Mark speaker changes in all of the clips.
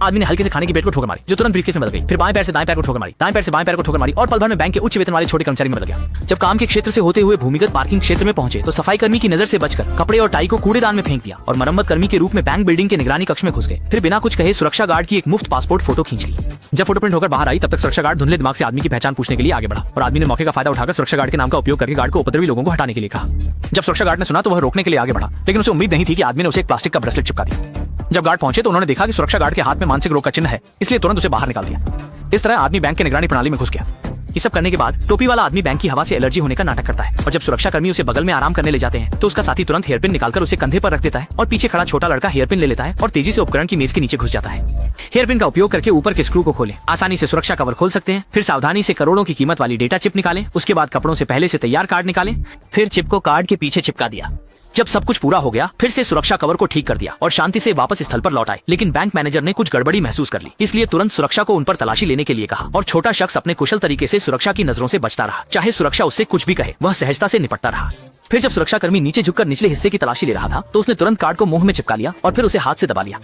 Speaker 1: आदमी ने हल्के से खाने की प्लेट को ठोकर मारी जो तुरंत ब्रीफकेस में बदल गई। फिर बाएं पैर से दाएं पैर को ठोकर मारी, दाएं पैर से बाएं पैर को ठोकर मारी और पल भर में बैंक के उच्च वेतन वाले छोटे कर्मचारी में बदल गया। जब काम के क्षेत्र से होते हुए भूमिगत पार्किंग क्षेत्र में पहुंचे तो सफाई कर्मी की नजर से बचकर कपड़े और टाई को कूड़ेदान में फेंक दिया और मरम्मत कर्मी के रूप में बैंक बिल्डिंग के निगरानी कक्ष में घुस गए। फिर बिना कुछ कहे सुरक्षा गार्ड की एक मुफ्त पासपोर्ट फोटो खींच ली। जब फोटो प्रिंट होकर बाहर आई तब तक सुरक्षा गार्ड धुंधले दिमाग से आदमी की पहचान पूछने के लिए आगे बढ़ा और आदमी ने मौके का फायदा उठाकर सुरक्षा गार्ड के नाम का उपयोग करके गार्ड को उपद्रवी लोगों को हटाने के लिए कहा। जब सुरक्षा गार्ड ने सुना तो वह रोकने के लिए आगे बढ़ा, लेकिन उसे उम्मीद नहीं थी कि आदमी ने उसे एक प्लास्टिक का ब्रेसलेट चिपका दिया। जब गार्ड पहुंचे तो उन्होंने देखा कि सुरक्षा गार्ड के हाथ में मानसिक रोग का चिन्ह है, इसलिए तुरंत उसे बाहर निकाल दिया। इस तरह आदमी बैंक के निगरानी प्रणाली में घुस गया। ये सब करने के बाद टोपी वाला आदमी बैंक की हवा से एलर्जी होने का नाटक करता है और जब सुरक्षा कर्मी उसे बगल में आराम करने ले जाते हैं तो उसका साथी तुरंत हेयरपिन निकालकर उसे कंधे पर रख देता है और पीछे खड़ा छोटा लड़का हेयरपिन ले लेता है और तेजी से उपकरण की मेज के नीचे घुस जाता है। हेयरपिन का उपयोग करके ऊपर के स्क्रू को खोलें, आसानी से सुरक्षा कवर खोल सकते हैं। फिर सावधानी से करोड़ों की कीमत वाली डेटा चिप निकालें। उसके बाद कपड़ों से पहले से तैयार कार्ड निकालें, फिर चिप को कार्ड के पीछे चिपका दिया। जब सब कुछ पूरा हो गया फिर से सुरक्षा कवर को ठीक कर दिया और शांति से वापस स्थल पर लौट आए। लेकिन बैंक मैनेजर ने कुछ गड़बड़ी महसूस कर ली, इसलिए तुरंत सुरक्षा को उन पर तलाशी लेने के लिए कहा और छोटा शख्स अपने कुशल तरीके से सुरक्षा की नजरों से बचता रहा। चाहे सुरक्षा उससे कुछ भी कहे, वह सहजता से निपटता रहा। फिर जब सुरक्षा कर्मी नीचे झुककर निचले हिस्से की तलाशी ले रहा था तो उसने तुरंत कार्ड को मुंह में चिपका लिया और फिर उसे हाथ से दबा लिया।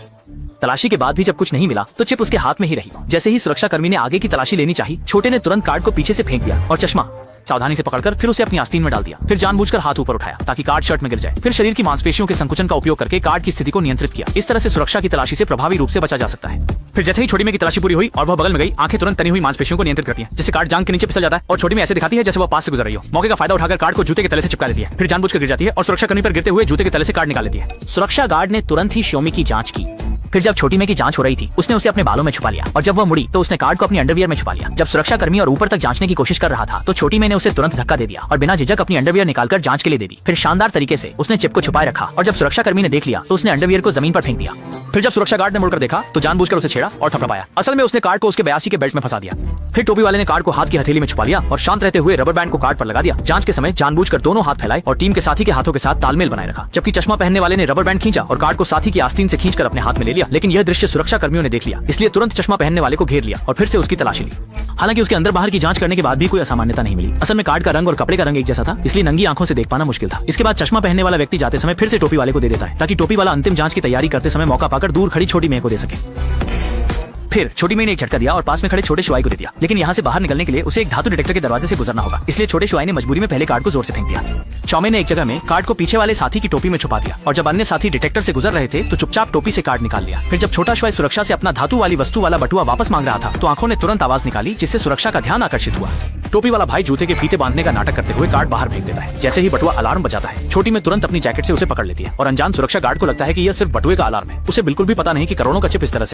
Speaker 1: तलाशी के बाद भी जब कुछ नहीं मिला तो चिप उसके हाथ में ही रही। जैसे ही सुरक्षा कर्मी ने आगे की तलाशी लेनी चाहिए, छोटे ने तुरंत कार्ड को पीछे से फेंक दिया और चश्मा सावधानी से पकड़कर फिर उसे अपनी आस्तीन में डाल दिया। फिर जानबूझकर हाथ ऊपर उठाया ताकि कार्ड शर्ट में गिर जाए। फिर शरीर की मांसपेशियों के संकुचन का उपयोग करके कार्ड की स्थिति को नियंत्रित किया। इस तरह से सुरक्षा की तलाशी से प्रभावी रूप से बचा जा सकता है। फिर जैसे ही छोटी में की तलाशी पूरी हुई और वह बगल में गई, आंखें तुरंत तनी हुई मांसपेशियों को नियंत्रित करती हैं, जिससे कार्ड जांघ के नीचे फिसल जाता है और छोटी में ऐसे दिखाती है जैसे वह पास से गुजर रही हो। मौके का फायदा उठाकर कार्ड को जूते के तले से चिपका देती है, फिर जानबूझकर गिर जाती है और सुरक्षा कर्मी पर गिरते हुए जूते के तले से कार्ड निकाल लेती है। सुरक्षा गार्ड ने तुरंत ही शोमी की जांच की। फिर जब छोटी में की जांच हो रही थी उसने उसे अपने बालों में छुपा लिया और जब वह मुड़ी तो उसने कार्ड को अपनी अंडरवियर में छुपा लिया। जब सुरक्षा कर्मी और ऊपर तक जांचने की कोशिश कर रहा था तो छोटी में ने उसे तुरंत धक्का दे दिया और बिना झिझक अपनी अंडरवियर निकालकर जांच के लिए दे दी। फिर शानदार तरीके से उसने चिप को छुपाए रखा और जब सुरक्षा कर्मी ने देख लिया तो उसने अंडरवियर को जमीन पर फेंक दिया। फिर जब सुरक्षा गार्ड ने मुड़कर देखा तो जानबूझकर उसे छेड़ा और थपथपाया। असल में उसने कार्ड को उसके 82 के बेल्ट में फंसा दिया। फिर टोपी वाले ने कार्ड को हाथ की हथेली में छुपा लिया और शांत रहते हुए रबर बैंड को कार्ड पर लगा दिया। जांच के समय जानबूझकर दोनों हाथ फैलाए और टीम के साथी के हाथों के साथ तालमेल बनाए रखा, जबकि चश्मा पहनने वाले ने रबर बैंड खींचा और कार्ड को साथी की आस्तीन से खींचकर अपने हाथ में ले लिया। लेकिन यह दृश्य सुरक्षा कर्मियों ने देख लिया, इसलिए तुरंत चश्मा पहनने वाले को घेर लिया और फिर से उसकी तलाशी ली। हालांकि उसके अंदर बाहर की जांच करने के बाद भी कोई असामान्यता नहीं मिली। असल में कार्ड का रंग और कपड़े का रंग एक जैसा था, इसलिए नंगी आंखों से देख पाना मुश्किल था। इसके बाद चश्मा पहनने वाला व्यक्ति जाते समय फिर से टोपी वाले को दे देता है ताकि टोपी वाला अंतिम जांच की तैयारी करते समय मौका पाकर दूर खड़ी छोटी मेह को दे सके। फिर छोटी मेह ने एक झटका दिया और पास में खड़े छोटे शुआई को दे दिया, लेकिन यहाँ से बाहर निकलने के लिए उसे एक धातु डिटेक्टर के दरवाजे से गुजरना होगा, इसलिए छोटे शुआई ने मजबूरी में पहले कार्ड को जोर से फेंक दिया। चौमे ने एक जगह में कार्ड को पीछे वाले साथी की टोपी में छुपा दिया और जब अन्य साथी डिटेक्टर से गुजर रहे थे तो चुपचाप टोपी से कार्ड निकाल लिया। फिर जब छोटा शुआई सुरक्षा से अपना धातु वाली वस्तु वाला बटुआ वापस मांग रहा था तो आंखों ने तुरंत आवाज निकाली, जिससे सुरक्षा का ध्यान आकर्षित हुआ। टोपी वाला भाई जूते के फीते बांधने का नाटक करते हुए कार्ड बाहर फेंक देता है। जैसे ही बटुआ अलार्म बजाता है, छोटी में तुरंत अपनी जैकेट से उसे पकड़ लेती है और अनजान सुरक्षा गार्ड को लगता है कि यह सिर्फ बटुए का अलार्म है। उसे बिल्कुल भी पता नहीं कि करोड़ों का चिप इस तरह से